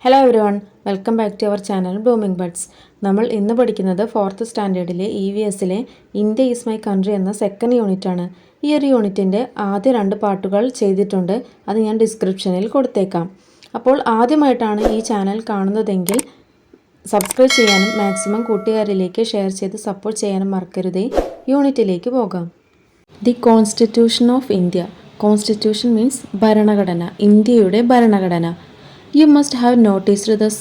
Hello everyone, welcome back to our channel blooming buds. നമ്മൾ ഇന്ന് പഠിക്കുന്നത് 4th സ്റ്റാൻഡേർഡിലെ EVSലെ ഇന്ത്യ ഈസ് മൈ കൺട്രി എന്ന സെക്കൻഡ് യൂണിറ്റാണ്. ഈ ഒരു യൂണിറ്റിൻ്റെ ആദ്യ 2 പാർട്ടുകൾ ചെയ്തിട്ടുണ്ട്. അത് ഞാൻ ഡിസ്ക്രിപ്ഷനിൽ കൊടുത്തേക്കാം. അപ്പോൾ ആദ്യമായിട്ടാണ് ഈ ചാനൽ കാണുന്നതെങ്കിൽ സബ്സ്ക്രൈബ് ചെയ്യാനും മാക്സിമം കൂട്ടുകാരിലേക്ക് ഷെയർ ചെയ്ത് സപ്പോർട്ട് ചെയ്യാനും മറക്കരുതേ. യൂണിറ്റിലേക്ക് പോകാം. The constitution of India. Constitution means ഭരണഘടന, ഇന്ത്യയുടെ ഭരണഘടന. You must have noticed that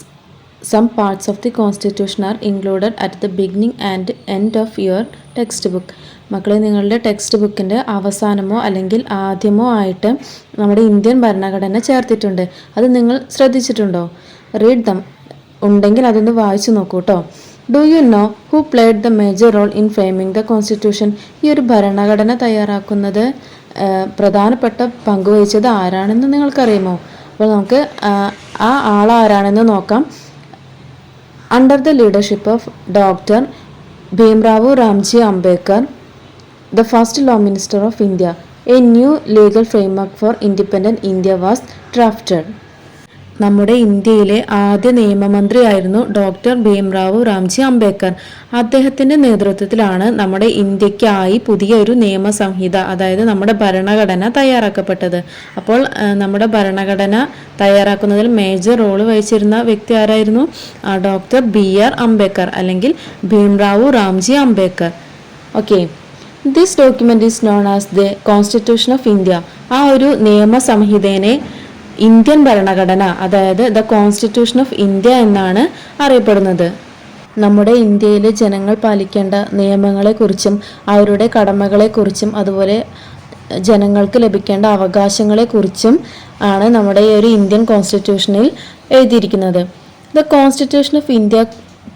some parts of the constitution are included at the beginning and end of your textbook. മക്കളെ, നിങ്ങളുടെ ടെക്സ്റ്റ് ബുക്കിൻ്റെ അവസാനമോ അല്ലെങ്കിൽ ആദ്യമോ ആയിട്ട് നമ്മുടെ ഇന്ത്യൻ ഭരണഘടന ചേർത്തിട്ടുണ്ട്. അത് നിങ്ങൾ ശ്രദ്ധിച്ചിട്ടുണ്ടോ? Read them. ഉണ്ടെങ്കിൽ അതൊന്ന് വായിച്ചു നോക്കൂ കേട്ടോ. Do you know who played the major role in framing the constitution? ഈ ഒരു ഭരണഘടന തയ്യാറാക്കുന്നത് പ്രധാനപ്പെട്ട പങ്കുവഹിച്ചത് ആരാണെന്ന് നിങ്ങൾക്കറിയുമോ? അപ്പോൾ നമുക്ക് ആ ആളാരാണെന്ന് നോക്കാം. Under the leadership of doctor Bhimrao Ramji Ambedkar, the first law minister of India, A new legal framework four independent India was drafted. നമ്മുടെ ഇന്ത്യയിലെ ആദ്യ നിയമമന്ത്രിയായിരുന്നു ഡോക്ടർ ഭീംറാവു രാംജി അംബേദ്കർ. അദ്ദേഹത്തിൻ്റെ നേതൃത്വത്തിലാണ് നമ്മുടെ ഇന്ത്യക്കായി പുതിയ ഒരു നിയമസംഹിത, അതായത് നമ്മുടെ ഭരണഘടന തയ്യാറാക്കപ്പെട്ടത്. അപ്പോൾ നമ്മുടെ ഭരണഘടന തയ്യാറാക്കുന്നതിൽ മേജർ റോള് വഹിച്ചിരുന്ന വ്യക്തി ആരായിരുന്നു? ഡോക്ടർ BR അംബേദ്കർ അല്ലെങ്കിൽ Bhimrao Ramji Ambedkar. Okay, this document is known as the constitution of India. ആ ഒരു നിയമസംഹിതയെ ഇന്ത്യൻ ഭരണഘടന, അതായത് ദ കോൺസ്റ്റിറ്റ്യൂഷൻ ഓഫ് ഇന്ത്യ എന്നാണ് അറിയപ്പെടുന്നത്. നമ്മുടെ ഇന്ത്യയിലെ ജനങ്ങൾ പാലിക്കേണ്ട നിയമങ്ങളെക്കുറിച്ചും അവരുടെ കടമകളെക്കുറിച്ചും അതുപോലെ ജനങ്ങൾക്ക് ലഭിക്കേണ്ട അവകാശങ്ങളെക്കുറിച്ചും ആണ് നമ്മുടെ ഈ ഒരു ഇന്ത്യൻ കോൺസ്റ്റിറ്റ്യൂഷനിൽ എഴുതിയിരിക്കുന്നത്. The constitution of India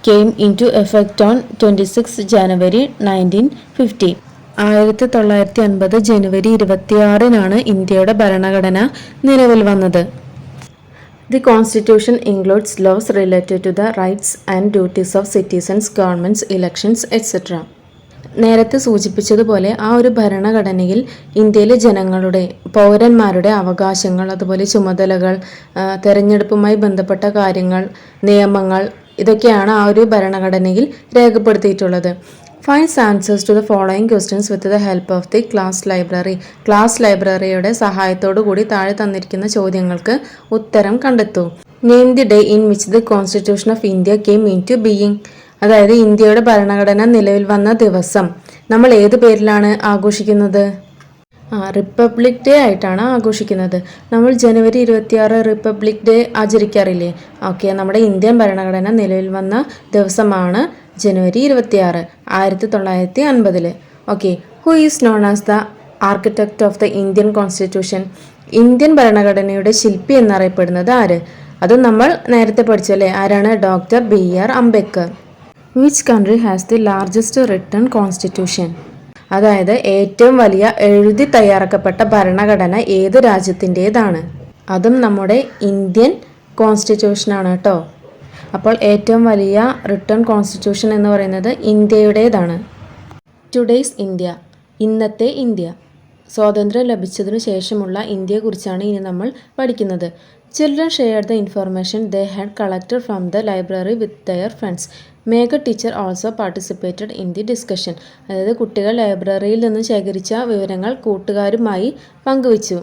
came into effect on 26 January 1950. 1950 ജനുവരി 26-നാണ് ഇന്ത്യയുടെ ഭരണഘടന നിലവിൽ വന്നത്. The constitution includes laws related to the rights and duties of citizens, governments, elections etcetera. നേരത്തെ സൂചിപ്പിച്ചതുപോലെ ആ ഒരു ഭരണഘടനയിൽ ഇന്ത്യയിലെ ജനങ്ങളുടെ, പൗരന്മാരുടെ അവകാശങ്ങൾ, അതുപോലെ ചുമതലകൾ, തെരഞ്ഞെടുപ്പുമായി ബന്ധപ്പെട്ട കാര്യങ്ങൾ, നിയമങ്ങൾ, ഇതൊക്കെയാണ് ആ ഒരു ഭരണഘടനയിൽ രേഖപ്പെടുത്തിയിട്ടുള്ളത്. Find answers to the following questions with the help of the class library. Class ലൈബ്രറിയുടെ സഹായത്തോടു കൂടി താഴെ തന്നിരിക്കുന്ന ചോദ്യങ്ങൾക്ക് ഉത്തരം കണ്ടെത്തൂ. Name the day in which the Constitution of India came into being. അതായത് ഇന്ത്യയുടെ ഭരണഘടന നിലവിൽ വന്ന ദിവസം നമ്മൾ ഏത് പേരിലാണ് ആഘോഷിക്കുന്നത്? റിപ്പബ്ലിക് ഡേ ആയിട്ടാണ് ആഘോഷിക്കുന്നത്. നമ്മൾ ജനുവരി 26 റിപ്പബ്ലിക് ഡേ ആചരിക്കാറില്ലേ? ഓക്കെ, നമ്മുടെ ഇന്ത്യൻ ഭരണഘടന നിലവിൽ വന്ന ദിവസമാണ് ജനുവരി 26, 1950. Okay, who is known as the architect of the Indian constitution? Indian ഭരണഘടനയുടെ ശില്പി എന്നറിയപ്പെടുന്നത് ആര്? അത് നമ്മൾ നേരത്തെ പഠിച്ചല്ലേ, ആരാണ്? Doctor BR Ambedkar. Which country has the largest written constitution? അതായത് ഏറ്റവും വലിയ എഴുതി തയ്യാറാക്കപ്പെട്ട ഭരണഘടന ഏത് രാജ്യത്തിൻ്റേതാണ്? അതും നമ്മുടെ ഇന്ത്യൻ കോൺസ്റ്റിറ്റ്യൂഷനാണ് കേട്ടോ. അപ്പോൾ ഏറ്റവും വലിയ റിട്ടൺ കോൺസ്റ്റിറ്റ്യൂഷൻ എന്ന് പറയുന്നത് ഇന്ത്യയുടേതാണ്. ടുഡേയ്സ് ഇന്ത്യ, ഇന്നത്തെ ഇന്ത്യ. സ്വാതന്ത്ര്യം ലഭിച്ചതിനു ശേഷമുള്ള ഇന്ത്യയെക്കുറിച്ചാണ് ഇനി നമ്മൾ പഠിക്കുന്നത്. Children share the information they had collected from the library with their friends. Megha teacher also participated in the discussion. അതായത് കുട്ടികൾ ലൈബ്രറിയിൽ നിന്ന് ശേഖരിച്ച വിവരങ്ങൾ കൂട്ടുകാരുമായി പങ്കുവച്ചു.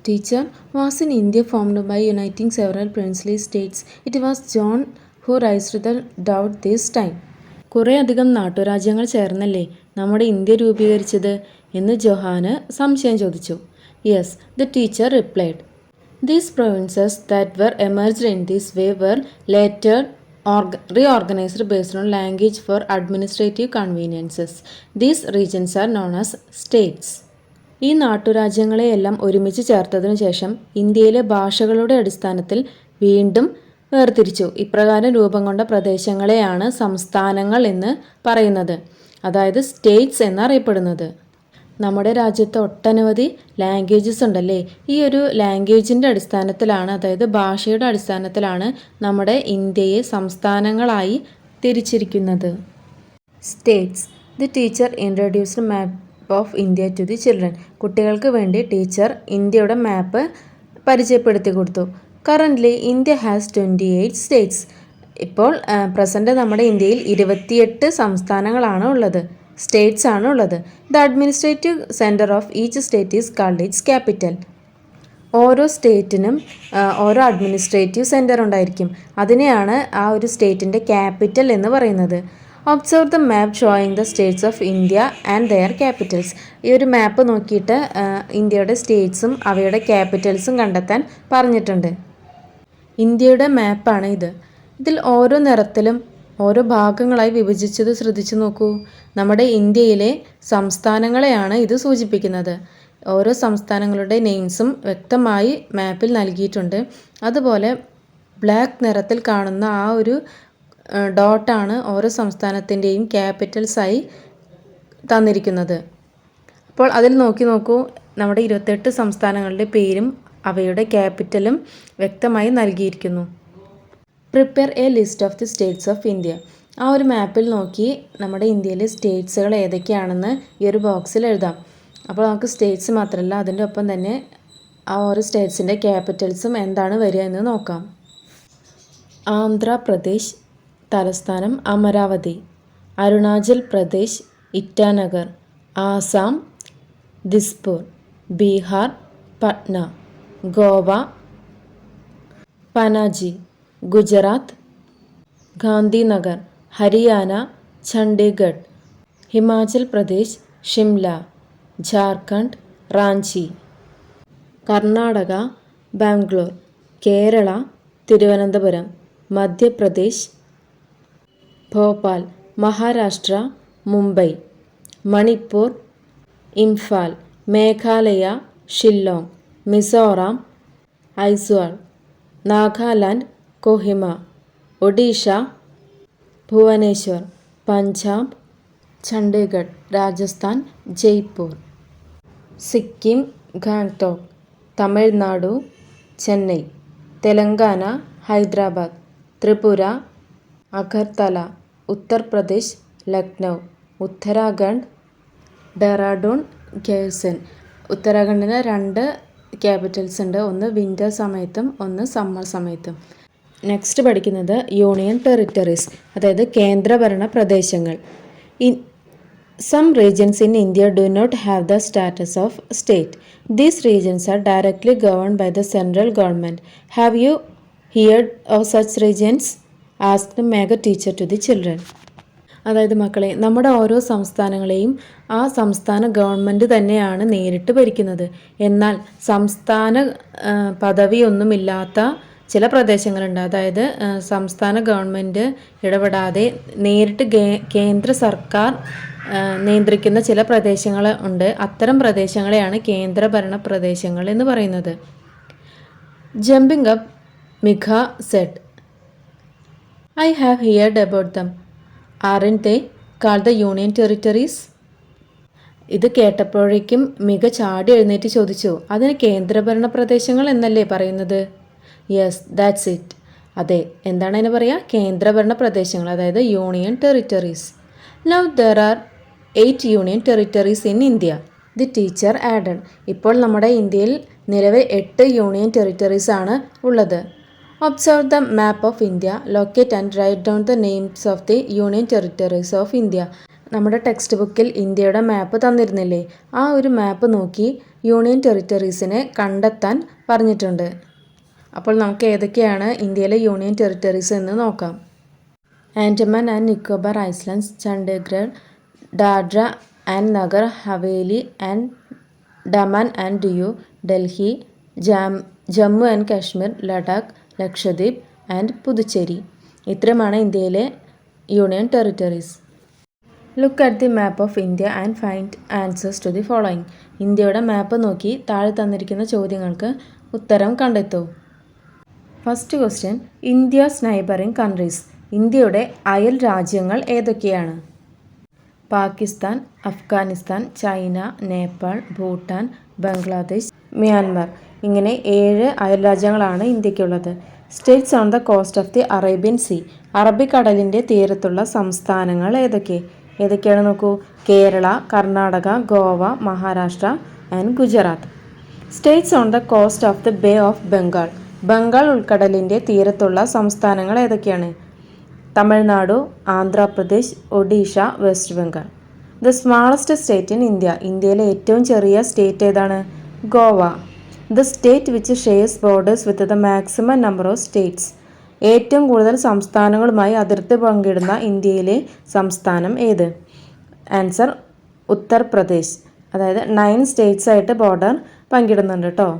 Teacher, was in India formed by uniting several princely states. It was John who raised the doubt this time. കുറേ അധികം നാട്ടുരാജ്യങ്ങൾ ചേർന്നല്ലേ നമ്മുടെ ഇന്ത്യ രൂപീകരിച്ചത് എന്ന് ജോഹാന് സംശയം ചോദിച്ചു. Yes, the teacher replied. These provinces that were emerged in this way were later reorganized based on language for administrative conveniences. These regions are known as states. ഈ നാട്ടുരാജ്യങ്ങളെയെല്ലാം ഒരുമിച്ച് ചേർത്തതിനു ശേഷം ഇന്ത്യയിലെ ഭാഷകളുടെ അടിസ്ഥാനത്തിൽ വീണ്ടും വേർതിരിച്ചു. ഇപ്രകാരം രൂപം കൊണ്ട പ്രദേശങ്ങളെയാണ് സംസ്ഥാനങ്ങൾ എന്ന് പറയുന്നത്, അതായത് സ്റ്റേറ്റ്സ് എന്നറിയപ്പെടുന്നത്. നമ്മുടെ രാജ്യത്ത് ഒട്ടനവധി ലാംഗ്വേജസ് ഉണ്ടല്ലേ. ഈ ഒരു ലാംഗ്വേജിൻ്റെ അടിസ്ഥാനത്തിലാണ്, അതായത് ഭാഷയുടെ അടിസ്ഥാനത്തിലാണ് നമ്മുടെ ഇന്ത്യയെ സംസ്ഥാനങ്ങളായി തിരിച്ചിരിക്കുന്നത്. States. The teacher introduced map of India to the children. കുട്ടികൾക്ക് വേണ്ടി ടീച്ചർ ഇന്ത്യയുടെ മാപ്പ് പരിചയപ്പെടുത്തി കൊടുത്തു. Currently India has 28 states. ഇപ്പോൾ പ്രസൻറ്റ് നമ്മുടെ ഇന്ത്യയിൽ 28 സംസ്ഥാനങ്ങളാണ് ഉള്ളത്, സ്റ്റേറ്റ്സ് ആണ് ഉള്ളത്. The administrative centre of each state is called its capital. ഓരോ സ്റ്റേറ്റിനും ഓരോ അഡ്മിനിസ്ട്രേറ്റീവ് സെൻറ്റർ ഉണ്ടായിരിക്കും. അതിനെയാണ് ആ ഒരു സ്റ്റേറ്റിൻ്റെ ക്യാപിറ്റൽ എന്ന് പറയുന്നത്. Observe the map showing the States of India and their Capitals. ഈ ഒരു മാപ്പ് നോക്കിയിട്ട് ഇന്ത്യയുടെ സ്റ്റേറ്റ്സും അവയുടെ ക്യാപിറ്റൽസും കണ്ടെത്താൻ പറഞ്ഞിട്ടുണ്ട്. ഇന്ത്യയുടെ മാപ്പാണ് ഇത്. ഇതിൽ ഓരോ നിറത്തിലും ഓരോ ഭാഗങ്ങളായി വിഭജിച്ചത് ശ്രദ്ധിച്ചു നോക്കൂ. നമ്മുടെ ഇന്ത്യയിലെ സംസ്ഥാനങ്ങളെയാണ് ഇത് സൂചിപ്പിക്കുന്നത്. ഓരോ സംസ്ഥാനങ്ങളുടെ നെയിംസും വ്യക്തമായി മാപ്പിൽ നൽകിയിട്ടുണ്ട്. അതുപോലെ ബ്ലാക്ക് നിറത്തിൽ കാണുന്ന ആ ഒരു ഡോട്ടാണ് ഓരോ സംസ്ഥാനത്തിൻ്റെയും ക്യാപിറ്റൽസായി തന്നിരിക്കുന്നത്. അപ്പോൾ അതിൽ നോക്കൂ, നമ്മുടെ 28 സംസ്ഥാനങ്ങളുടെ പേരും അവയുടെ ക്യാപിറ്റലും വ്യക്തമായി നൽകിയിരിക്കുന്നു. Prepare A list of the States of India. ആ ഒരു മാപ്പിൽ നോക്കി നമ്മുടെ ഇന്ത്യയിലെ സ്റ്റേറ്റ്സുകൾ ഏതൊക്കെയാണെന്ന് ഈ ഒരു ബോക്സിൽ എഴുതാം. അപ്പോൾ നമുക്ക് സ്റ്റേറ്റ്സ് മാത്രമല്ല, അതിൻ്റെ ഒപ്പം തന്നെ ആ ഓരോ സ്റ്റേറ്റ്സിൻ്റെ ക്യാപിറ്റൽസും എന്താണ് വരിക എന്ന് നോക്കാം. ആന്ധ്രാപ്രദേശ് തലസ്ഥാനം അമരാവതി, അരുണാചൽ പ്രദേശ് ഇറ്റാനഗർ, ആസാം ദിസ്പൂർ, ബീഹാർ പട്ന, ഗോവ പനാജി, ഗുജറാത്ത് ഗാന്ധിനഗർ, ഹരിയാന ചണ്ഡീഗഡ്, ഹിമാചൽ പ്രദേശ് ഷിംല, ജാർഖണ്ഡ് റാഞ്ചി, കർണാടക ബാംഗ്ലൂർ, കേരള തിരുവനന്തപുരം, മധ്യപ്രദേശ് ഭോപ്പാൽ, മഹാരാഷ്ട്ര മുംബൈ, മണിപ്പൂർ ഇംഫാൽ, മേഘാലയ ഷില്ലോങ്, മിസോറാം ഐസ്വാൾ, നാഗാലാൻഡ് കൊഹിമ, ഒഡീഷ ഭുവനേശ്വർ, പഞ്ചാബ് ചണ്ഡീഗഡ്, രാജസ്ഥാൻ ജയ്പൂർ, സിക്കിം ഗാംഗ്ടോക്ക്, തമിഴ്നാടു ചെന്നൈ, തെലങ്കാന ഹൈദരാബാദ്, ത്രിപുര അഗർത്തല, ഉത്തർപ്രദേശ് ലക്നൗ, ഉത്തരാഖണ്ഡ് ഡെറാഡൂൺ ഗേഴ്സൺ. ഉത്തരാഖണ്ഡിന് 2 ക്യാപിറ്റൽസ് ഉണ്ട്, ഒന്ന് വിൻ്റർ സമയത്തും ഒന്ന് സമ്മർ സമയത്തും. നെക്സ്റ്റ് പഠിക്കുന്നത് യൂണിയൻ ടെറിട്ടറീസ്, അതായത് കേന്ദ്രഭരണ പ്രദേശങ്ങൾ. Some regions in India do not have the status of state. These regions are directly governed by the central government. Have you heard of such regions? Asked Megha teacher to the children. അതായത് മക്കളെ, നമ്മുടെ ഓരോ സംസ്ഥാനങ്ങളെയും ആ സംസ്ഥാന government തന്നെയാണ് നേരിട്ട് ഭരിക്കുന്നത്. എന്നാൽ സംസ്ഥാന പദവിയൊന്നുമില്ലാത്ത ചില പ്രദേശങ്ങളുണ്ട്. അതായത് സംസ്ഥാന ഗവൺമെൻറ് ഇടപെടാതെ നേരിട്ട് കേന്ദ്ര സർക്കാർ നിയന്ത്രിക്കുന്ന ചില പ്രദേശങ്ങൾ ഉണ്ട്. അത്തരം പ്രദേശങ്ങളെയാണ് കേന്ദ്രഭരണ പ്രദേശങ്ങൾ എന്ന് പറയുന്നത്. Jumping up Mikha said, I have heard about them. Aren't they called the Union Territories? ഇത് കേട്ടപ്പോഴേക്കും മിക ചാടി എഴുന്നേറ്റ് ചോദിച്ചു, അതിന് കേന്ദ്രഭരണ പ്രദേശങ്ങൾ എന്നല്ലേ പറയുന്നത്? Yes, that's it. അതെ, എന്താണ് അതിന് പറയുക? കേന്ദ്രഭരണ പ്രദേശങ്ങൾ, അതായത് union territories. Now there are 8 union territories in India. The teacher added. ഇപ്പോൾ നമ്മുടെ ഇന്ത്യയിൽ നിലവിൽ 8 യൂണിയൻ ടെറിട്ടറീസ് ആണ് ഉള്ളത്. Observe the map of India, locate and write down the names of the union territories of India. നമ്മുടെ text ബുക്കിൽ ഇന്ത്യയുടെ മാപ്പ് തന്നിരുന്നില്ലേ? ആ ഒരു മാപ്പ് നോക്കി യൂണിയൻ ടെറിട്ടറീസിനെ കണ്ടെത്താൻ പറഞ്ഞിട്ടുണ്ട്. അപ്പോൾ നമുക്ക് ഏതൊക്കെയാണ് ഇന്ത്യയിലെ യൂണിയൻ ടെറിട്ടറീസ് എന്ന് നോക്കാം. Andaman and Nicobar islands, Chandigarh, Dadra and Nagar Haveli and Daman and Diu, Delhi, Jammu and Kashmir, Ladakh, Lakshadweep and Puducherry. ഇത്രയുമാണ് ഇന്ത്യയിലെ union territories. Look at the map of India and find answers to the following. ഇന്ത്യയുടെ മാപ്പ് നോക്കി താഴെ തന്നിരിക്കുന്ന ചോദ്യങ്ങൾക്ക് ഉത്തരം കണ്ടെത്തൂ. First question, India's neighbouring countries. ഇന്ത്യയുടെ അയൽ രാജ്യങ്ങൾ ഏതൊക്കെയാണ്? Pakistan, Afghanistan, China, Nepal, Bhutan, Bangladesh, Myanmar. ഇങ്ങനെ 7 അയൽ രാജ്യങ്ങളാണ് ഇന്ത്യക്കുള്ളത്. States on the cost of the Arabian sea. അറബിക്കടലിൻ്റെ തീരത്തുള്ള സംസ്ഥാനങ്ങൾ ഏതൊക്കെയാണ് നോക്കൂ. Kerala, Karnataka, Goa, Maharashtra and Gujarat. States on the cost of the bay of Bengal. Bengal ഉൾക്കടലിൻ്റെ തീരത്തുള്ള സംസ്ഥാനങ്ങൾ ഏതൊക്കെയാണ്? Tamil Nadu, Andhra Pradesh, Odisha, west Bengal. The smallest state in India. ഇന്ത്യയിലെ ഏറ്റവും ചെറിയ സ്റ്റേറ്റ് ഏതാണ്? Goa. The state which shares borders with the maximum number of states. ഏറ്റവും കൂടുതൽ സംസ്ഥാനങ്ങളുമായി അതിർത്തി പങ്കിടുന്ന ഇന്ത്യയിലെ സംസ്ഥാനം ഏത്? ആൻസർ ഉത്തർപ്രദേശ്. അതായത് 9 സ്റ്റേറ്റ്സ് ആയിട്ട് ബോർഡർ പങ്കിടുന്നുണ്ട് കേട്ടോ.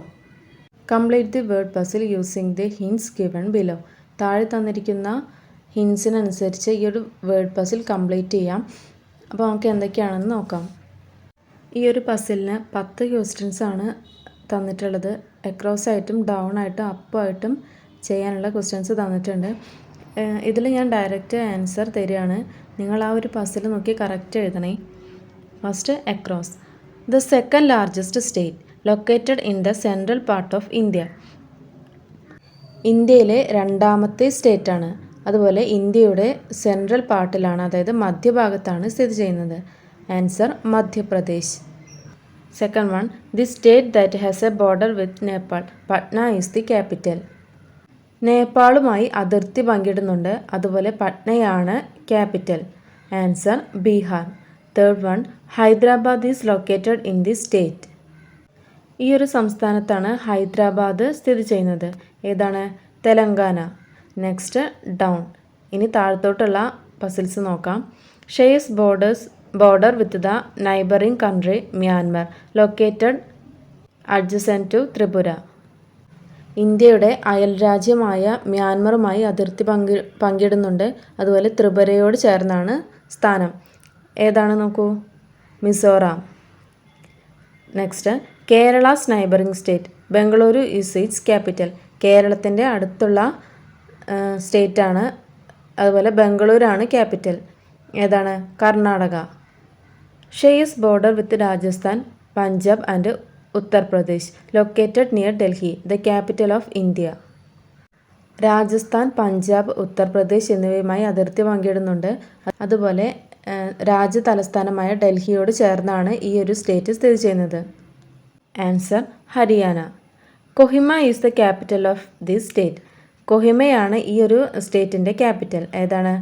Complete the word puzzle using the hints given below. താഴെ തന്നിരിക്കുന്ന ഹിൻസിനനുസരിച്ച് ഈ ഒരു വേർഡ് പസിൽ കംപ്ലീറ്റ് ചെയ്യാം. അപ്പോൾ നമുക്ക് എന്തൊക്കെയാണെന്ന് നോക്കാം. ഈ ഒരു പസിലിന് 10 ക്വസ്റ്റ്യൻസ് ആണ് തന്നിട്ടുള്ളത്. അക്രോസ് ആയിട്ടും ഡൗൺ ആയിട്ടും അപ്പ് ആയിട്ടും ചെയ്യാനുള്ള ക്വസ്റ്റ്യൻസ് തന്നിട്ടുണ്ട്. ഇതിൽ ഞാൻ ഡയറക്റ്റ് ആൻസർ തരികയാണ്. നിങ്ങൾ ആ ഒരു പസിൽ നോക്കി കറക്റ്റ് എഴുതണേ. First across. The second largest state located in the central part of India. ഇന്ത്യയിലെ രണ്ടാമത്തെ സ്റ്റേറ്റാണ്. അതുപോലെ ഇന്ത്യയുടെ സെൻട്രൽ പാർട്ടിലാണ്, അതായത് മധ്യഭാഗത്താണ് സ്ഥിതി ചെയ്യുന്നത്. Answer Madhya Pradesh. Second one, the state that has a border with Nepal. Patna is the capital. നേപ്പാളുമായി അതിർത്തി പങ്കിടുന്നുണ്ട്, അതുപോലെ പട്നയാണ് capital. Answer Bihar. Third one, Hyderabad is located in the state. ഈ ഒരു സംസ്ഥാനത്താണ് ഹൈദരാബാദ് സ്ഥിതി ചെയ്യുന്നത്. ഏതാണ്? തെലങ്കാന. Next down. ഇനി താഴത്തോട്ടുള്ള പസിൽസ് നോക്കാം. Shares border with the neighbouring country Myanmar located adjacent to Tripura. ഇന്ത്യയുടെ അയൽരാജ്യമായ മ്യാൻമറുമായി അതിർത്തി പങ്കിടുന്നുണ്ട്, അതുപോലെ ത്രിപുരയോട് ചേർന്നാണ് സ്ഥാനം. ഏതാണ് നോക്കൂ? Mizoram. Next, Kerala's neighbouring state Bengaluru is it's capital. കേരളത്തിൻ്റെ അടുത്തുള്ള സ്റ്റേറ്റാണ്, അതുപോലെ ബംഗളൂരാണ് ക്യാപിറ്റൽ. ഏതാണ്? Karnataka. Shares border with Rajasthan, Punjab and Uttar Pradesh located near Delhi the capital of India. Rajasthan, Punjab, Uttar Pradesh എന്നിവയുമായി അതിർത്തി പങ്കിടുന്നുണ്ട്. അതുപോലെ രാജ്യ തലസ്ഥാനമായ ഡൽഹിയോട് ചേർന്നാണ് ഈ ഒരു സ്റ്റേറ്റ് സ്ഥിതി ചെയ്യുന്നത്. Answer Haryana. Kohima is the capital of this state. കൊഹിമയാണ് ഈ ഒരു സ്റ്റേറ്റിൻ്റെ ക്യാപിറ്റൽ. ഏതാണ്?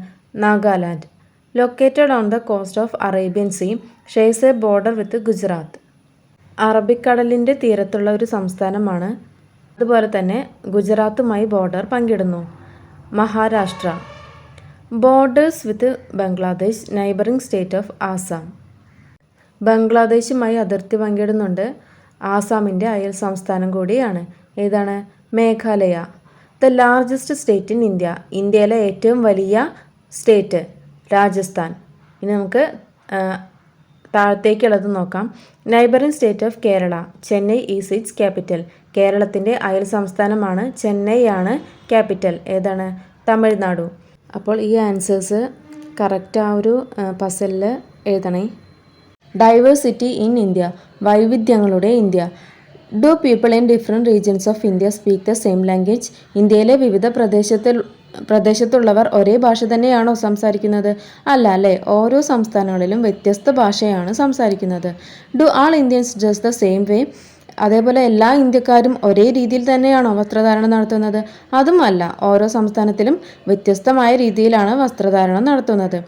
Nagaland. Located on the cost of Arabian sea, shares a border with Gujarat. അറബിക്കടലിൻ്റെ തീരത്തുള്ള ഒരു സംസ്ഥാനമാണ്. അതുപോലെ തന്നെ ഗുജറാത്തുമായി ബോർഡർ പങ്കിടുന്നു. Maharashtra. Borders with Bangladesh, neighbouring state of Assam. ബംഗ്ലാദേശുമായി അതിർത്തി പങ്കിടുന്നുണ്ട്. ആസാമിൻ്റെ അയൽ സംസ്ഥാനം കൂടിയാണ്. ഏതാണ്? Meghalaya. The largest state in India. ഇന്ത്യയിലെ ഏറ്റവും വലിയ സ്റ്റേറ്റ് രാജസ്ഥാൻ. ഇനി നമുക്ക് താഴത്തേക്കുള്ളത് നോക്കാം. Neighbouring state of Kerala, Chennai is it's capital. കേരളത്തിൻ്റെ അയൽ സംസ്ഥാനമാണ്, ചെന്നൈയാണ് ക്യാപിറ്റൽ. ഏതാണ്? തമിഴ്നാടു. അപ്പോൾ ഈ ആൻസേഴ്സ് കറക്റ്റ് ആ ഒരു പസലിൽ എഴുതണേ. ഡൈവേഴ്സിറ്റി ഇൻ ഇന്ത്യ, വൈവിധ്യങ്ങളുടെ India. Do people in different regions of India speak the same language. ഇന്ത്യയിലെ വിവിധ പ്രദേശത്തുള്ളവർ ഒരേ ഭാഷ തന്നെയാണോ സംസാരിക്കുന്നത്? അല്ല അല്ലേ, ഓരോ സംസ്ഥാനങ്ങളിലും വ്യത്യസ്ത ഭാഷയാണ് സംസാരിക്കുന്നത്. Do all Indians dress the same way. അതേപോലെ എല്ലാ ഇന്ത്യക്കാരും ഒരേ രീതിയിൽ തന്നെയാണോ വസ്ത്രധാരണം നടത്തുന്നത്? അതുമല്ല, ഓരോ സംസ്ഥാനത്തിലും വ്യത്യസ്തമായ രീതിയിലാണ് വസ്ത്രധാരണം നടത്തുന്നത്.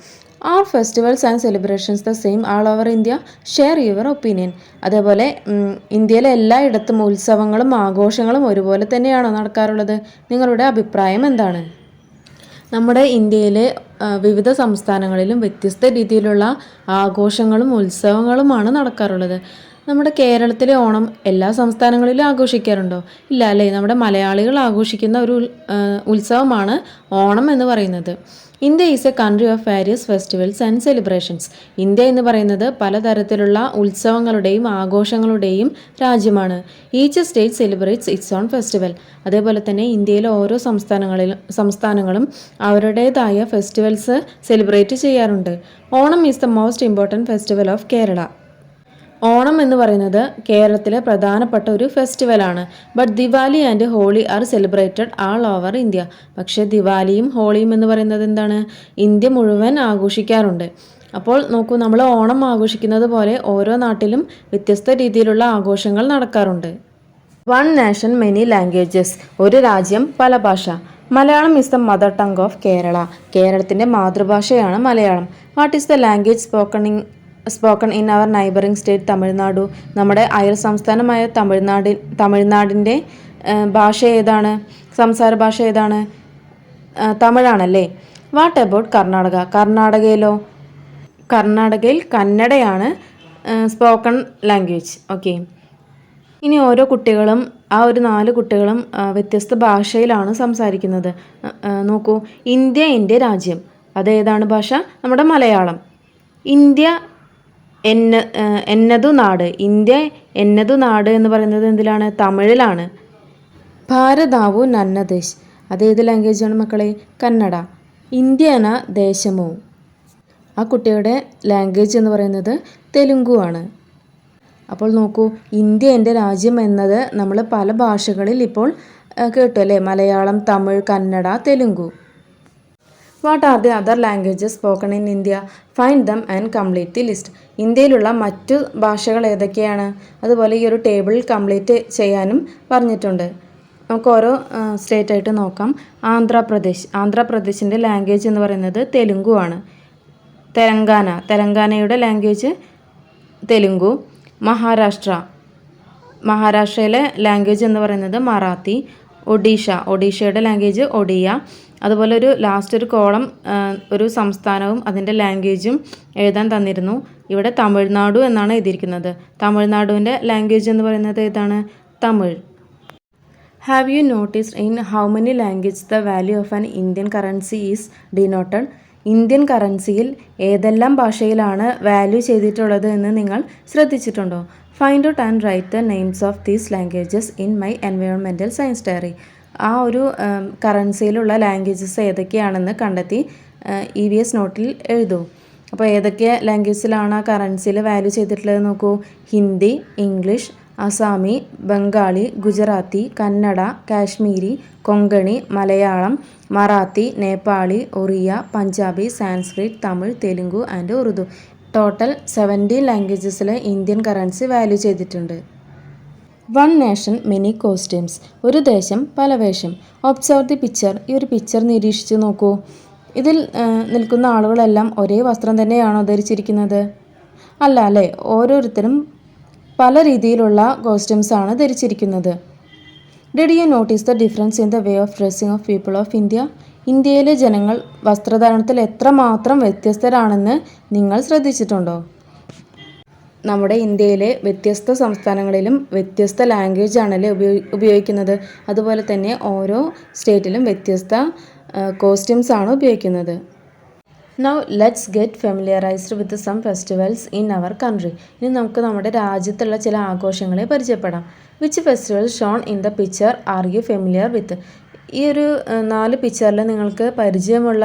Are festivals and celebrations the same all over India? Share your opinion. അതേപോലെ ഇന്ത്യയിലെ എല്ലായിടത്തും ഉത്സവങ്ങളും ആഘോഷങ്ങളും ഒരുപോലെ തന്നെയാണോ നടക്കാറുള്ളത്? നിങ്ങളുടെ അഭിപ്രായം എന്താണ്? നമ്മുടെ ഇന്ത്യയിലെ വിവിധ സംസ്ഥാനങ്ങളിലും വ്യത്യസ്ത രീതിയിലുള്ള ആഘോഷങ്ങളും ഉത്സവങ്ങളുമാണ് നടക്കാറുള്ളത്. നമ്മുടെ കേരളത്തിലെ ഓണം എല്ലാ സംസ്ഥാനങ്ങളിലും ആഘോഷിക്കാറുണ്ടോ? ഇല്ല അല്ലേ. നമ്മുടെ മലയാളികൾ ആഘോഷിക്കുന്ന ഒരു ഉത്സവമാണ് ഓണം എന്ന് പറയുന്നത്. India is a country of various festivals and celebrations. India എന്ന് പറയുന്നത് പലതരത്തിലുള്ള ഉത്സവങ്ങളുടെയും ആഘോഷങ്ങളുടെയും രാജ്യമാണ്. Each state celebrates its own festival. അതേപോലെ തന്നെ ഇന്ത്യയിലെ ഓരോ സംസ്ഥാനങ്ങളും അവരുടേതായ ഫെസ്റ്റിവൽസ് സെലിബ്രേറ്റ് ചെയ്യാറുണ്ട്. Onam is the most important festival of Kerala. Onam എന്ന് പറയുന്നത് കേരളത്തിലെ പ്രധാനപ്പെട്ട ഒരു ഫെസ്റ്റിവലാണ്. But Diwali and Holi are celebrated all over India. പക്ഷേ ദിവാലിയും ഹോളിയും എന്ന് പറയുന്നത് എന്താണ്? ഇന്ത്യ മുഴുവൻ ആഘോഷിക്കാറുണ്ട്. അപ്പോൾ നോക്കൂ, നമ്മൾ ഓണം ആഘോഷിക്കുന്നത് പോലെ ഓരോ നാട്ടിലും വ്യത്യസ്ത രീതിയിലുള്ള ആഘോഷങ്ങൾ നടക്കാറുണ്ട്. വൺ നാഷൻ മെനി ലാംഗ്വേജസ്, ഒരു രാജ്യം പല ഭാഷ. Malayalam is the mother tongue of Kerala, കേരളത്തിൻ്റെ മാതൃഭാഷയാണ് Malayalam. What is the language spoken in our neighbouring state Tamil Nadu, നമ്മുടെ അയൽ സംസ്ഥാനമായ തമിഴ്നാടിൻ്റെ ഭാഷ ഏതാണ്, സംസാര ഭാഷ ഏതാണ്? തമിഴാണല്ലേ. വാട്ട് അബൌട്ട് കർണാടക, കർണാടകയിൽ കന്നഡയാണ് സ്പോക്കൺ ലാംഗ്വേജ്. ഓക്കെ, ഇനി ഓരോ കുട്ടികളും ഒരു 4 കുട്ടികളും വ്യത്യസ്ത ഭാഷയിലാണ് സംസാരിക്കുന്നത്. നോക്കൂ, ഇന്ത്യ എൻ്റെ രാജ്യം, അതേതാണ് ഭാഷ? നമ്മുടെ മലയാളം. ഇന്ത്യ എന്നതു നാട്, ഇന്ത്യ എന്നതു നാട് എന്ന് പറയുന്നത് എന്തിലാണ്? തമിഴിലാണ്. ഭാരതാവു നന്ന ദേശ്, അതേത് ലാംഗ്വേജാണ് മക്കളെ? കന്നഡ. ഇന്ത്യന ദേശമോ, ആ കുട്ടിയുടെ ലാംഗ്വേജ് എന്ന് പറയുന്നത് തെലുങ്കു ആണ്. അപ്പോൾ നോക്കൂ, ഇന്ത്യ എൻ്റെ രാജ്യം എന്നത് നമ്മൾ പല ഭാഷകളിൽ ഇപ്പോൾ കേട്ടു അല്ലേ? Malayalam, Tamil, Kannada, Telugu. What are the other languages spoken in India? Find them and complete the list. ഇന്ത്യയിലുള്ള മറ്റു ഭാഷകൾ ഏതൊക്കെയാണ്? അതുപോലെ ഈ ഒരു ടേബിൾ കംപ്ലീറ്റ് ചെയ്യാനും പറഞ്ഞിട്ടുണ്ട്. നമുക്ക് ഓരോ സ്റ്റേറ്റ് ആയിട്ട് നോക്കാം. ആന്ധ്രാപ്രദേശിൻ്റെ ലാംഗ്വേജ് എന്ന് പറയുന്നത് തെലുങ്കു ആണ്. തെലങ്കാനയുടെ ലാംഗ്വേജ് തെലുങ്കു. മഹാരാഷ്ട്രയിലെ ലാംഗ്വേജ് എന്ന് പറയുന്നത് മറാത്തി. ഒഡീഷയുടെ ലാംഗ്വേജ് ഒഡിയ. അതുപോലെ ഒരു ലാസ്റ്റ് ഒരു കോളം ഒരു സംസ്ഥാനവും അതിൻ്റെ ലാംഗ്വേജും എഴുതാൻ തന്നിരുന്നു. ഇവിടെ തമിഴ്നാടു എന്നാണ് എഴുതിയിരിക്കുന്നത്. തമിഴ്നാടുവിൻ്റെ ലാംഗ്വേജ് എന്ന് പറയുന്നത് ഏതാണ്? Tamil. Have you noticed in how many language the value of an Indian currency is denoted? Indian കറൻസിയിൽ ഏതെല്ലാം ഭാഷയിലാണ് വാല്യൂ ചെയ്തിട്ടുള്ളത് എന്ന് നിങ്ങൾ ശ്രദ്ധിച്ചിട്ടുണ്ടോ? Find out and write the names of these languages in my environmental science diary. ആ ഒരു കറൻസിയിലുള്ള languages ഏതൊക്കെയാണെന്ന് കണ്ടെത്തി EVS നോട്ടിൽ എഴുതൂ. അപ്പോൾ ഏതൊക്കെ ലാംഗ്വേജിലാണ് ആ കറൻസിയിൽ വാല്യൂ ചെയ്തിട്ടുള്ളത് നോക്കൂ. Hindi, English, Assami, Bengali, Gujarati, Kannada, Kashmiri, Konkani, Malayalam, Marathi, Nepali, Oriya, Punjabi, Sanskrit, Tamil, Telugu and Urdu. Total 17 ലാംഗ്വേജസിൽ ഇന്ത്യൻ കറൻസി വാല്യൂ ചെയ്തിട്ടുണ്ട്. വൺ നേഷൻ മെനി കോസ്റ്റ്യൂംസ്, ഒരു ദേശം പല വേഷം. ഒബ്സർവ് ദി പിക്ചർ, ഈ ഒരു പിക്ചർ നിരീക്ഷിച്ച് നോക്കൂ. ഇതിൽ നിൽക്കുന്ന ആളുകളെല്ലാം ഒരേ വസ്ത്രം തന്നെയാണോ ധരിച്ചിരിക്കുന്നത്? അല്ല അല്ലേ, ഓരോരുത്തരും പല രീതിയിലുള്ള കോസ്റ്റ്യൂംസാണ് ധരിച്ചിരിക്കുന്നത്. Did you notice the difference in the way of dressing of people of India? ഇന്ത്യയിലെ ജനങ്ങൾ വസ്ത്രധാരണത്തിൽ എത്രമാത്രം വ്യത്യസ്തരാണെന്ന് നിങ്ങൾ ശ്രദ്ധിച്ചിട്ടുണ്ടോ? നമ്മുടെ ഇന്ത്യയിലെ വ്യത്യസ്ത സംസ്ഥാനങ്ങളിലും വ്യത്യസ്ത ലാംഗ്വേജ് ആണല്ലേ ഉപയോഗിക്കുന്നത്. അതുപോലെ തന്നെ ഓരോ സ്റ്റേറ്റിലും വ്യത്യസ്ത കോസ്റ്റ്യൂംസാണ് ഉപയോഗിക്കുന്നത്. Now let's get familiarized with some festivals in our country. ഇനി നമുക്ക് നമ്മുടെ രാജ്യത്തുള്ള ചില ആഘോഷങ്ങളെ പരിചയപ്പെടാം. Which festival shown in the picture are you familiar with? ഈ ഒരു 4 പിക്ചറിൽ നിങ്ങൾക്ക് പരിചയമുള്ള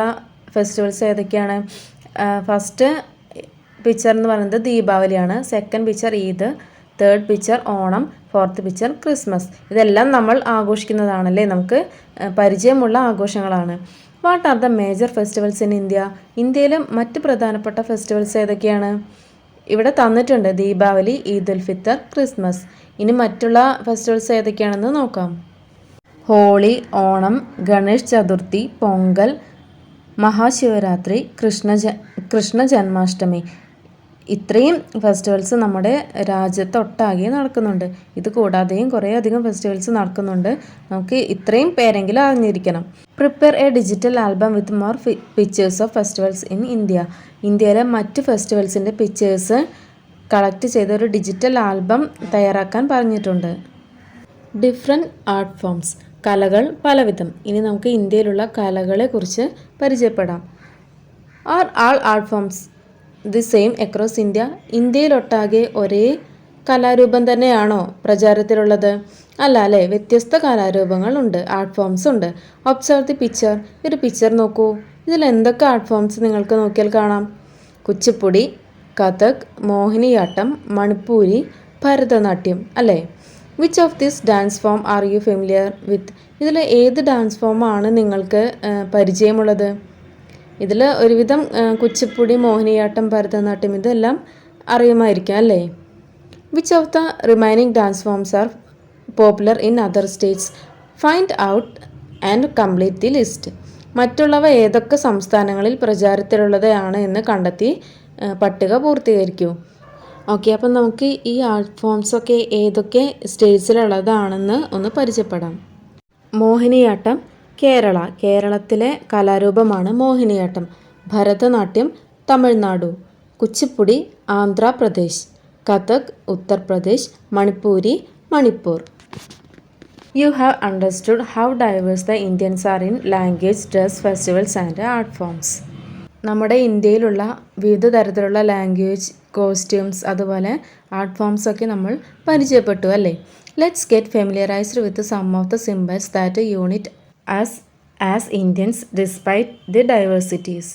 ഫെസ്റ്റിവൽസ് ഏതൊക്കെയാണ്? ഫസ്റ്റ് പിക്ചർ എന്ന് പറയുന്നത് ദീപാവലിയാണ്. Second picture Eid. Third picture Onam. Fourth picture Christmas. ഇതെല്ലാം നമ്മൾ ആഘോഷിക്കുന്നതാണല്ലേ, നമുക്ക് പരിചയമുള്ള ആഘോഷങ്ങളാണ്. What are the major festivals in India? ഇന്ത്യയിലെ മറ്റ് പ്രധാനപ്പെട്ട ഫെസ്റ്റിവൽസ് ഏതൊക്കെയാണ്? ഇവിടെ തന്നിട്ടുണ്ട് ദീപാവലി, ഈദ് ഉൽ ഫിത്തർ, ക്രിസ്മസ്. ഇനി മറ്റുള്ള ഫെസ്റ്റിവൽസ് ഏതൊക്കെയാണെന്ന് നോക്കാം. ഹോളി, ഓണം, ഗണേഷ് ചതുർത്ഥി, പൊങ്കൽ, മഹാശിവരാത്രി, കൃഷ്ണ ജന്മാഷ്ടമി. ഇത്രയും ഫെസ്റ്റിവൽസ് നമ്മുടെ രാജ്യത്തൊട്ടാകെ നടക്കുന്നുണ്ട്. ഇത് കൂടാതെയും കുറേയധികം ഫെസ്റ്റിവൽസ് നടക്കുന്നുണ്ട്. നമുക്ക് ഇത്രയും പേരെങ്കിലും അറിഞ്ഞിരിക്കണം. Prepare A digital album with more pictures of festivals in India. ഇന്ത്യയിലെ മറ്റ് ഫെസ്റ്റിവൽസിൻ്റെ പിക്ചേഴ്സ് കളക്ട് ചെയ്ത ഒരു ഡിജിറ്റൽ ആൽബം തയ്യാറാക്കാൻ പറഞ്ഞിട്ടുണ്ട്. ഡിഫറെൻറ്റ് ആർട്ട് ഫോംസ്, കലകൾ പലവിധം. ഇനി നമുക്ക് ഇന്ത്യയിലുള്ള കലകളെ കുറിച്ച് പരിചയപ്പെടാം. Are all art forms the same across India? ഇന്ത്യയിലൊട്ടാകെ ഒരേ കലാരൂപം തന്നെയാണോ പ്രചാരത്തിലുള്ളത്? അല്ല അല്ലേ, വ്യത്യസ്ത കലാരൂപങ്ങളുണ്ട്, ആർട്ട് ഫോംസ് ഉണ്ട്. ഒബ്സർവ് ദി പിക്ചർ, ഒരു പിക്ചർ നോക്കൂ. ഇതിൽ എന്തൊക്കെ ആർട്ട് ഫോംസ് നിങ്ങൾക്ക് നോക്കിയാൽ കാണാം? കുച്ചിപ്പുടി, കഥക്, മോഹിനിയാട്ടം, മണിപ്പൂരി, ഭരതനാട്യം അല്ലേ? Which of this dance form R you familiar വിത്ത്? ഇതിൽ ഏത് ഡാൻസ് ഫോമാണ് നിങ്ങൾക്ക് പരിചയമുള്ളത്? ഇതിൽ ഒരുവിധം കുച്ചിപ്പുടി, മോഹിനിയാട്ടം, ഭരതനാട്യം ഇതെല്ലാം അറിയുമായിരിക്കും അല്ലേ? Which of the remaining dance forms R popular in other states? Find out and complete the list. മറ്റുള്ളവ ഏതൊക്കെ സംസ്ഥാനങ്ങളിൽ പ്രചാരത്തിലുള്ളതാണ് എന്ന് കണ്ടെത്തി പട്ടിക പൂർത്തീകരിക്കൂ. ഓക്കെ, അപ്പം നമുക്ക് ഈ ആർട്ട് ഫോംസൊക്കെ ഏതൊക്കെ സ്റ്റേറ്റ്സിലുള്ളതാണെന്ന് ഒന്ന് പരിചയപ്പെടാം. മോഹിനിയാട്ടം കേരളത്തിലെ കലാരൂപമാണ് Mohiniyattam. Bharatanatyam Tamil Nadu. Kuchipudi Andhra Pradesh. Kathak Uttar Pradesh. Manipuri Manipur. You have understood how diverse the Indians are in language, dress, festivals and art forms. നമ്മുടെ ഇന്ത്യയിലുള്ള വിവിധ തരത്തിലുള്ള ലാംഗ്വേജ്, കോസ്റ്റ്യൂംസ്, അതുപോലെ ആർട്ട് ഫോംസ് ഒക്കെ നമ്മൾ പരിചയപ്പെട്ടു അല്ലേ. Let's get familiarized with some of the symbols that unite us Indians despite the diversities.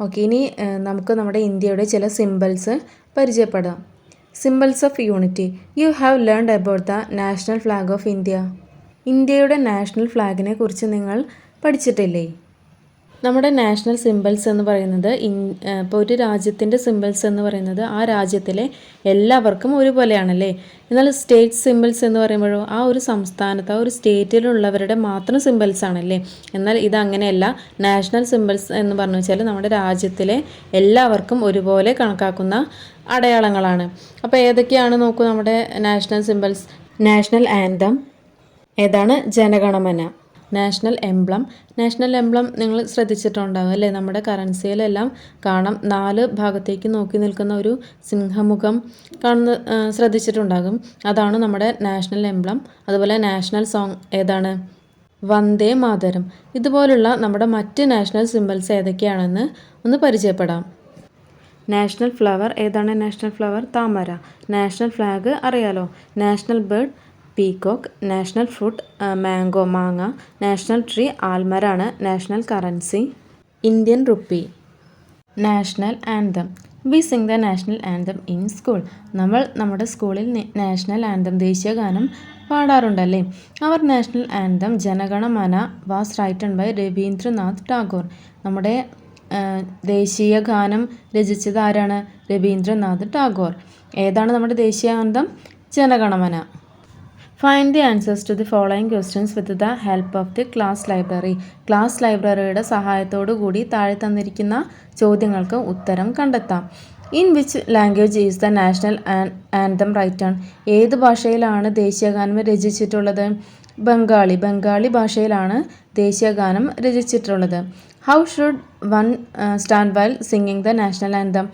Okay, ഇനി നമുക്ക് നമ്മുടെ ഇന്ത്യയുടെ ചില സിംബൽസ് പരിചയപ്പെടാം. Symbols of unity. You have learned about the national flag of India. ഇന്ത്യയുടെ നാഷണൽ ഫ്ലാഗിനെ കുറിച്ച് നിങ്ങൾ പഠിച്ചിട്ടില്ലേ? നമ്മുടെ നാഷണൽ സിംബൽസ് എന്ന് പറയുന്നത് ഇപ്പോൾ ഒരു രാജ്യത്തിൻ്റെ സിംബൽസ് എന്ന് പറയുന്നത് ആ രാജ്യത്തിലെ എല്ലാവർക്കും ഒരുപോലെയാണല്ലേ. എന്നാൽ സ്റ്റേറ്റ് സിംബൽസ് എന്ന് പറയുമ്പോഴോ ആ ഒരു സംസ്ഥാനത്ത് ആ ഒരു സ്റ്റേറ്റിലുള്ളവരുടെ മാത്രം സിംബൽസ് ആണല്ലേ. എന്നാൽ ഇതങ്ങനെയല്ല. നാഷണൽ സിംബൽസ് എന്ന് പറഞ്ഞു വെച്ചാൽ നമ്മുടെ രാജ്യത്തിലെ എല്ലാവർക്കും ഒരുപോലെ കണക്കാക്കുന്ന അടയാളങ്ങളാണ്. അപ്പോൾ ഏതൊക്കെയാണ് നോക്കൂ നമ്മുടെ നാഷണൽ സിംബൽസ്. നാഷണൽ ആന്തം ഏതാണ്? ജനഗണമന. നാഷണൽ എംബ്ലം നിങ്ങൾ ശ്രദ്ധിച്ചിട്ടുണ്ടാകും അല്ലേ. നമ്മുടെ കറൻസിയിലെല്ലാം കാണാം 4 ഭാഗത്തേക്ക് നോക്കി നിൽക്കുന്ന ഒരു സിംഹമുഖം ശ്രദ്ധിച്ചിട്ടുണ്ടാകും. അതാണ് നമ്മുടെ നാഷണൽ എംബ്ലം. അതുപോലെ നാഷണൽ സോങ് ഏതാണ്? വന്ദേ മാതരം. ഇതുപോലുള്ള നമ്മുടെ മറ്റ് നാഷണൽ സിംബൽസ് ഏതൊക്കെയാണെന്ന് ഒന്ന് പരിചയപ്പെടാം. നാഷണൽ ഫ്ലവർ ഏതാണ്? നാഷണൽ ഫ്ലവർ താമര. നാഷണൽ ഫ്ലാഗ് അറിയാലോ. National bird peacock. National fruit mango മാങ്ങ. നാഷണൽ ട്രീ ആൽമരാണ്. National currency Indian rupee. National anthem. We sing the national anthem in school. നമ്മൾ നമ്മുടെ സ്കൂളിൽ നാഷണൽ ആന്തം ദേശീയ ഗാനം പാടാറുണ്ടല്ലേ. Our national anthem Jana Gana Mana was written by Rabindranath Tagore. നമ്മുടെ ദേശീയ ഗാനം രചിച്ചത് ആരാണ്? രവീന്ദ്രനാഥ് ടാഗോർ. ഏതാണ് നമ്മുടെ ദേശീയ ഗാനം? Jana Gana Mana. Find the answers to the following questions with the help of the class library. Class ലൈബ്രറിയുടെ സഹായത്തോടു കൂടി താഴെ തന്നിരിക്കുന്ന ചോദ്യങ്ങൾക്ക് ഉത്തരം കണ്ടെത്താം. In which language is the national anthem written. ഏത് ഭാഷയിലാണ് ദേശീയഗാനം രചിച്ചിട്ടുള്ളത്? ബംഗാളി ഭാഷയിലാണ് ദേശീയഗാനം രചിച്ചിട്ടുള്ളത്. How should one stand while singing the national anthem.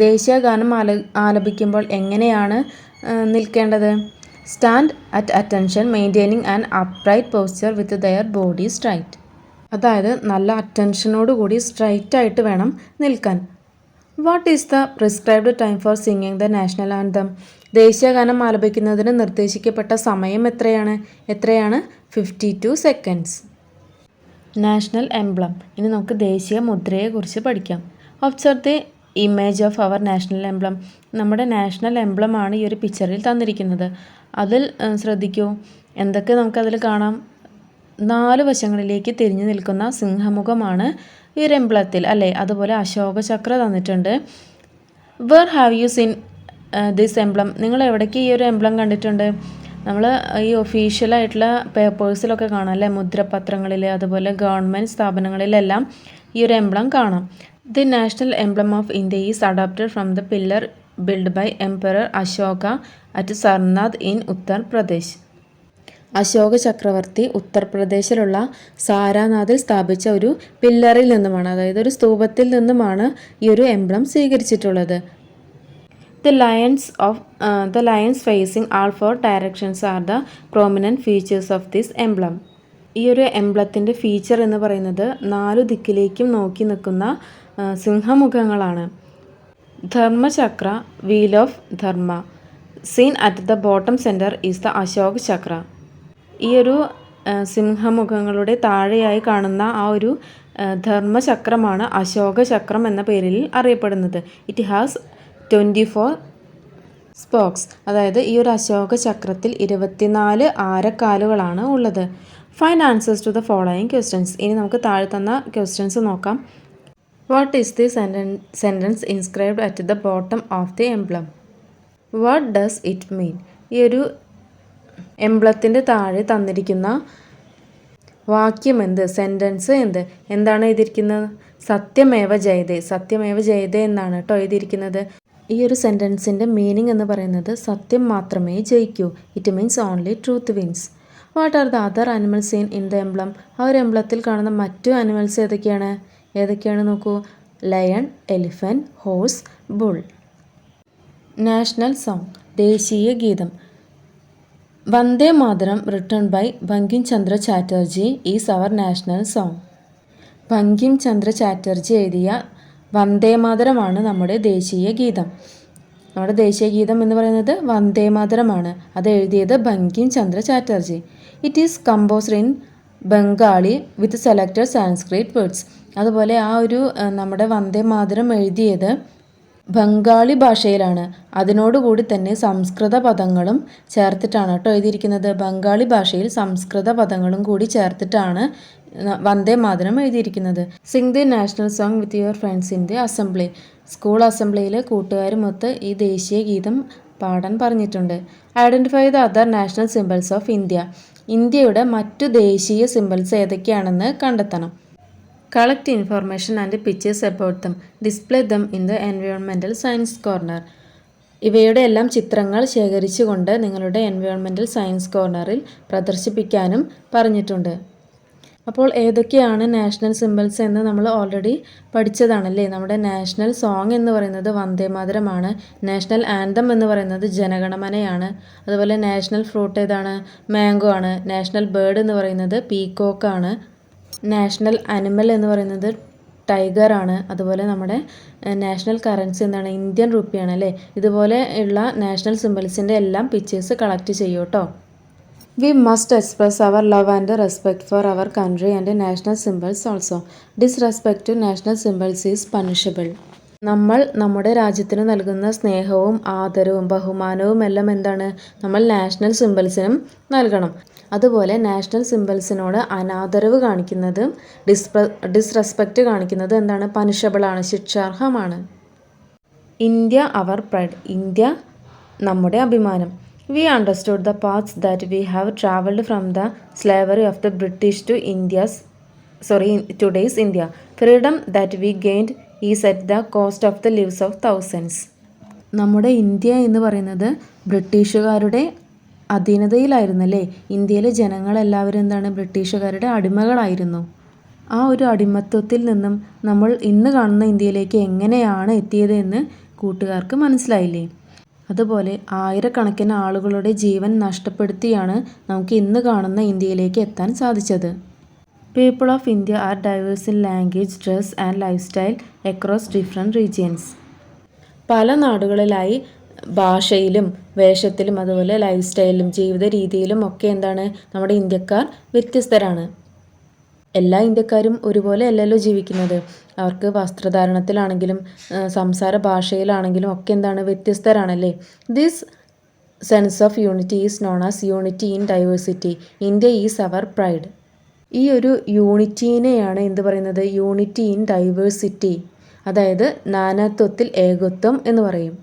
ദേശീയഗാനം ആലപിക്കുമ്പോൾ എങ്ങനെയാണ് നിൽക്കേണ്ടത്? Stand at attention maintaining an upright posture with their body straight. അതായത് നല്ല അറ്റൻഷനോടുകൂടി സ്ട്രൈറ്റ് ആയിട്ട് വേണം നിൽക്കാൻ. What is the prescribed time for singing the national anthem. ദേശീയഗാനം ആലപിക്കുന്നതിന് നിർദ്ദേശിക്കപ്പെട്ട സമയം എത്രയാണ്? 52 seconds. National emblem. ഇനി നമുക്ക് ദേശീയ മുദ്രയെക്കുറിച്ച് പഠിക്കാം. Observe the image of our national emblem. നമ്മുടെ നാഷണൽ എംബ്ലമാണ് ഈ ഒരു പിക്ചറിൽ തന്നിരിക്കുന്നത്. അതിൽ ശ്രദ്ധിക്കൂ, എന്തൊക്കെ നമുക്കതിൽ കാണാം. 4 വശങ്ങളിലേക്ക് തിരിഞ്ഞു നിൽക്കുന്ന സിംഹമുഖമാണ് ഈ ഒരു എംബ്ലത്തിൽ അല്ലേ. അതുപോലെ അശോക ചക്ര തന്നിട്ടുണ്ട്. Where have you seen this emblem. നിങ്ങൾ എവിടേക്ക് ഈ ഒരു എംബ്ലം കണ്ടിട്ടുണ്ട്? നമ്മൾ ഈ ഒഫീഷ്യലായിട്ടുള്ള പേപ്പേഴ്സിലൊക്കെ കാണാം അല്ലേ, മുദ്രപത്രങ്ങളിൽ, അതുപോലെ ഗവൺമെൻറ് സ്ഥാപനങ്ങളിലെല്ലാം ഈ ഒരു എംബ്ലം കാണാം. The national emblem of India is adopted from the pillar build by emperor Ashoka at Sarnath in Uttar Pradesh. Ashoka ചക്രവർത്തി ഉത്തർപ്രദേശിലുള്ള സാരാനാഥിൽ സ്ഥാപിച്ച ഒരു പില്ലറിൽ നിന്നുമാണ്, അതായത് ഒരു സ്തൂപത്തിൽ നിന്നുമാണ് ഈ ഒരു എംബ്ലം സ്വീകരിച്ചിട്ടുള്ളത്. The lions facing all 4 directions are the prominent features of this emblem. ഈ ഒരു എംബ്ലത്തിൻ്റെ ഫീച്ചർ എന്ന് പറയുന്നത് 4 ദിക്കിലേക്കും നോക്കി നിൽക്കുന്ന സിംഹമുഖങ്ങളാണ്. Dharmachakra, wheel of Dharma. Seen at the bottom centre is the Ashok Chakra. ഈ ഒരു സിംഹമുഖങ്ങളുടെ താഴെയായി കാണുന്ന ആ ഒരു ധർമ്മചക്രമാണ് അശോക ചക്രം എന്ന പേരിൽ അറിയപ്പെടുന്നത്. It has 24 spokes. അതായത് ഈ ഒരു അശോക ചക്രത്തിൽ 24 ആരക്കാലുകളാണ് ഉള്ളത്. Find answers to the following questions. ഇനി നമുക്ക് താഴെ തന്ന ക്വസ്റ്റ്യൻസ് നോക്കാം. What is the sentence inscribed at the bottom of the emblem? What does it mean? ഈ ഒരു എംബ്ലത്തിൻ്റെ താഴെ തന്നിരിക്കുന്ന വാക്യം എന്ത്, സെൻറ്റൻസ് എന്താണ് എഴുതിയിരിക്കുന്നത്? സത്യമേവ ജയതേ, സത്യമേവ ജയതേ എന്നാണ് കേട്ടോ എഴുതിയിരിക്കുന്നത്. ഈ ഒരു സെൻറ്റൻസിൻ്റെ മീനിങ് എന്ന് പറയുന്നത് സത്യം മാത്രമേ ജയിക്കൂ. It means only truth wins. What are the other animals in the emblem? ആ ഒരു എംബ്ലത്തിൽ കാണുന്ന മറ്റു അനിമൽസ് ഏതൊക്കെയാണ് നോക്കൂ. Lion, elephant, horse, bull. National song, ദേശീയ ഗീതം. Vande Mataram written by Bankim Chandra Chatterjee is our national song. Bankim Chandra Chatterjee എഴുതിയ വന്ദേ മാതരമാണ് നമ്മുടെ ദേശീയ ഗീതം. നമ്മുടെ ദേശീയ ഗീതം എന്ന് പറയുന്നത് വന്ദേ മാതരമാണ്. അത് എഴുതിയത് Bankim Chandra Chatterjee. It is composed in Bengali with selected Sanskrit words. അതുപോലെ ആ ഒരു നമ്മുടെ വന്ദേ മാതരം എഴുതിയത് ബംഗാളി ഭാഷയിലാണ്. അതിനോടുകൂടി തന്നെ സംസ്കൃത പദങ്ങളും ചേർത്തിട്ടാണ് കേട്ടോ എഴുതിയിരിക്കുന്നത്. ബംഗാളി ഭാഷയിൽ സംസ്കൃത പദങ്ങളും കൂടി ചേർത്തിട്ടാണ് വന്ദേ മാതരം എഴുതിയിരിക്കുന്നത്. Singh the national song with your friends in the assembly. School അസംബ്ലിയിൽ കൂട്ടുകാരുമൊത്ത് ഈ ദേശീയ ഗീതം പാടാൻ പറഞ്ഞിട്ടുണ്ട്. Identify the other national symbols of India. ഇന്ത്യയുടെ മറ്റു ദേശീയ സിംബൽസ് ഏതൊക്കെയാണെന്ന് കണ്ടെത്തണം. Collect information and pictures about them. Display them in the environmental science corner. ഇവയുടെ എല്ലാം ചിത്രങ്ങൾ ശേഖരിച്ചുകൊണ്ട് നിങ്ങളുടെ എൻവയോൺമെൻറ്റൽ സയൻസ് കോർണറിൽ പ്രദർശിപ്പിക്കാനും പറഞ്ഞിട്ടുണ്ട്. അപ്പോൾ ഏതൊക്കെയാണ് നാഷണൽ സിംബൽസ് എന്ന് നമ്മൾ ഓൾറെഡി പഠിച്ചതാണല്ലേ. നമ്മുടെ നാഷണൽ സോങ് എന്ന് പറയുന്നത് വന്ദേ മാതരമാണ്. നാഷണൽ ആന്തം എന്ന് പറയുന്നത് ജനഗണമനയാണ്. അതുപോലെ നാഷണൽ ഫ്രൂട്ട് ഏതാണ്? മാംഗോ ആണ്. നാഷണൽ ബേർഡ് എന്ന് പറയുന്നത് പീക്കോക്കാണ്. നാഷണൽ അനിമൽ എന്ന് പറയുന്നത് ടൈഗർ ആണ്. അതുപോലെ നമ്മുടെ നാഷണൽ കറൻസി എന്താണ്? ഇന്ത്യൻ റുപ്പിയാണ് അല്ലേ. ഇതുപോലെ ഉള്ള നാഷണൽ സിംബൽസിൻ്റെ എല്ലാം പിക്ചേഴ്സ് കളക്ട് ചെയ്യൂ കേട്ടോ. We must express our love and respect for our country and national symbols also. Disrespect to national symbols is punishable. നമ്മൾ നമ്മുടെ രാജ്യത്തിന് നൽകുന്ന സ്നേഹവും ആദരവും ബഹുമാനവും എല്ലാം എന്താണ്? നമ്മൾ നാഷണൽ സിംബൽസിനും നൽകണം. അതുപോലെ നാഷണൽ സിംബൽസിനോട് അനാദരവ് കാണിക്കുന്നത്, ഡിസ്റെസ്പെക്റ്റ് കാണിക്കുന്നത് എന്താണ്? പണിഷബിളാണ്, ശിക്ഷാർഹമാണ്. India our pride. ഇന്ത്യ നമ്മുടെ അഭിമാനം. We understood the paths that we have travelled from the slavery of the British to today's India. Freedom that we gained is at the cost of the lives of thousands. നമ്മുടെ India എന്ന് പറയുന്നത് ബ്രിട്ടീഷുകാരുടെ അധീനതയിലായിരുന്നല്ലേ. ഇന്ത്യയിലെ ജനങ്ങളെല്ലാവരും എന്താണ്? ബ്രിട്ടീഷുകാരുടെ അടിമകളായിരുന്നു. ആ ഒരു അടിമത്വത്തിൽ നിന്നും നമ്മൾ ഇന്ന് കാണുന്ന ഇന്ത്യയിലേക്ക് എങ്ങനെയാണ് എത്തിയത് എന്ന് കൂട്ടുകാർക്ക് മനസ്സിലായില്ലേ. അതുപോലെ ആയിരക്കണക്കിന് ആളുകളുടെ ജീവൻ നഷ്ടപ്പെടുത്തിയാണ് നമുക്ക് ഇന്ന് കാണുന്ന ഇന്ത്യയിലേക്ക് എത്താൻ സാധിച്ചത്. People of India are diverse in language, dress and lifestyle across different regions. പല നാടുകളിലായി ഭാഷയിലും വേഷത്തിലും അതുപോലെ ലൈഫ് സ്റ്റൈലിലും ജീവിത രീതിയിലും ഒക്കെ എന്താണ്? നമ്മുടെ ഇന്ത്യക്കാർ വ്യത്യസ്തരാണ്. എല്ലാ ഇന്ത്യക്കാരും ഒരുപോലെ അല്ലല്ലോ ജീവിക്കുന്നത്. അവർക്ക് വസ്ത്രധാരണത്തിലാണെങ്കിലും സംസാര ഭാഷയിലാണെങ്കിലും ഒക്കെ എന്താണ്? വ്യത്യസ്തരാണല്ലേ. This sense of unity is known as unity in diversity. India is our pride. ഈ ഒരു യൂണിറ്റീനെയാണ് എന്ത് പറയുന്നത്? Unity in diversity. അതായത് നാനാത്വത്തിൽ ഏകത്വം എന്ന് പറയും.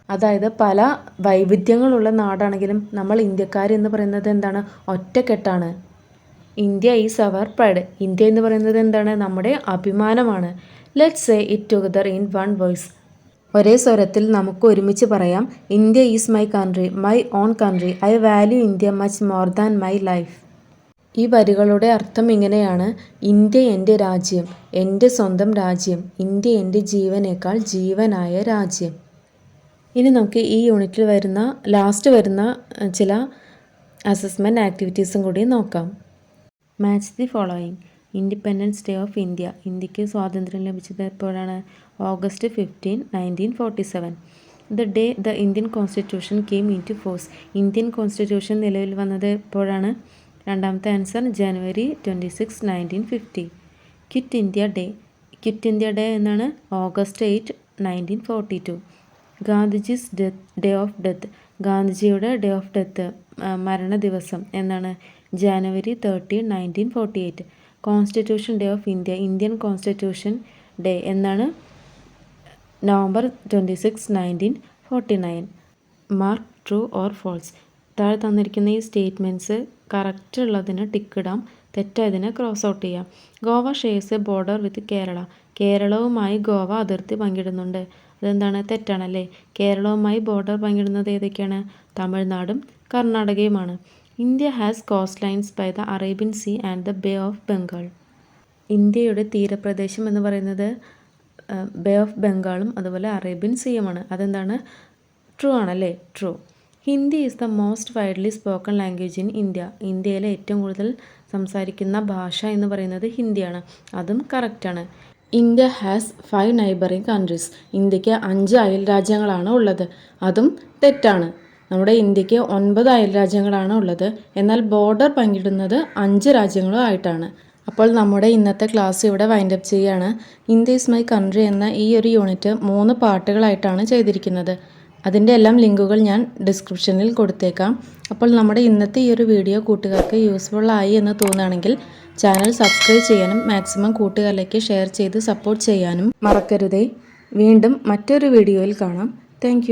അതായത് പല വൈവിധ്യങ്ങളുള്ള നാടാണെങ്കിലും നമ്മൾ ഇന്ത്യക്കാരെന്ന് പറയുന്നത് എന്താണ്? ഒറ്റക്കെട്ടാണ്. India is our pride. India എന്ന് പറയുന്നത് എന്താണ്? നമ്മുടെ അഭിമാനമാണ്. Let's say it together in one voice. ഒരേ സ്വരത്തിൽ നമുക്ക് ഒരുമിച്ച് പറയാം. India is my country, my own country. I value India much more than my life. ഈ വരികളുടെ അർത്ഥം ഇങ്ങനെയാണ്: ഇന്ത്യ എൻ്റെ രാജ്യം, എൻ്റെ സ്വന്തം രാജ്യം. ഇന്ത്യ എൻ്റെ ജീവനേക്കാൾ ജീവനായ രാജ്യം. ഇനി നമുക്ക് ഈ യൂണിറ്റിൽ ലാസ്റ്റ് വരുന്ന ചില അസസ്മെൻറ്റ് ആക്ടിവിറ്റീസും കൂടി നോക്കാം. Match the following. Independence day of India. ഇന്ത്യക്ക് സ്വാതന്ത്ര്യം ലഭിച്ചത് എപ്പോഴാണ്? August 15, 1947. The day the Indian constitution came into force. Indian constitution നിലവിൽ വന്നത് എപ്പോഴാണ്? രണ്ടാമത്തെ answer January 26, 1950. Quit India day. Quit India day എന്നാണ് August 8, 1942. Gandhiji's day of death. ഗാന്ധിജിയുടെ ഡേ ഓഫ് ഡെത്ത് മരണ ദിവസം എന്നാണ്? January 30, 1948. Constitution day of India. Indian constitution day എന്നാണ്? November 26, 1949. Mark true or false. താഴെ തന്നിരിക്കുന്ന ഈ സ്റ്റേറ്റ്മെൻറ്റ്സ് കറക്റ്റ് ഉള്ളതിന് ടിക്കിടാം, തെറ്റായതിനെ ക്രോസ് ഔട്ട് ചെയ്യാം. Goa shares a border with Kerala. കേരളവുമായി ഗോവ അതിർത്തി പങ്കിടുന്നുണ്ട്. അതെന്താണ്? തെറ്റാണല്ലേ. കേരളവുമായി ബോർഡർ പങ്കിടുന്നത് ഏതൊക്കെയാണ്? തമിഴ്നാടും കർണാടകയുമാണ്. India has coastlines by the Arabian sea and the bay of Bengal. ഇന്ത്യയുടെ തീരപ്രദേശം എന്ന് പറയുന്നത് ബേ ഓഫ് ബംഗാളും അതുപോലെ അറേബ്യൻ സീയുമാണ്. അതെന്താണ്? ട്രൂ ആണല്ലേ. True. Hindi is the most widely spoken language in India. ഇന്ത്യയിലെ ഏറ്റവും കൂടുതൽ സംസാരിക്കുന്ന ഭാഷ എന്ന് പറയുന്നത് ഹിന്ദിയാണ്. അതും കറക്റ്റാണ്. India has 5 neighbouring countries. ഇന്ത്യക്ക് 5 അയൽ രാജ്യങ്ങളാണ് ഉള്ളത്. അതും തെറ്റാണ്. നമ്മുടെ ഇന്ത്യക്ക് 9 അയൽ രാജ്യങ്ങളാണ് ഉള്ളത്. എന്നാൽ ബോർഡർ പങ്കിടുന്നത് 5 രാജ്യങ്ങളും ആയിട്ടാണ്. അപ്പോൾ നമ്മുടെ ഇന്നത്തെ ക്ലാസ് ഇവിടെ വൈൻഡപ്പ് ചെയ്യുകയാണ്. ഇന്ത്യ ഈസ് മൈ കൺട്രി എന്ന ഈ ഒരു യൂണിറ്റ് 3 പാർട്ടുകളായിട്ടാണ് ചെയ്തിരിക്കുന്നത്. അതിൻ്റെ എല്ലാം ലിങ്കുകൾ ഞാൻ ഡിസ്ക്രിപ്ഷനിൽ കൊടുത്തേക്കാം. അപ്പോൾ നമ്മുടെ ഇന്നത്തെ ഈ ഒരു വീഡിയോ കൂട്ടുകാർക്ക് യൂസ്ഫുൾ ആയി എന്ന് തോന്നുകയാണെങ്കിൽ ചാനൽ സബ്സ്ക്രൈബ് ചെയ്യാനും മാക്സിമം കൂട്ടുകാരിലേക്ക് ഷെയർ ചെയ്ത് സപ്പോർട്ട് ചെയ്യാനും മറക്കരുതേ. വീണ്ടും മറ്റൊരു വീഡിയോയിൽ കാണാം. താങ്ക്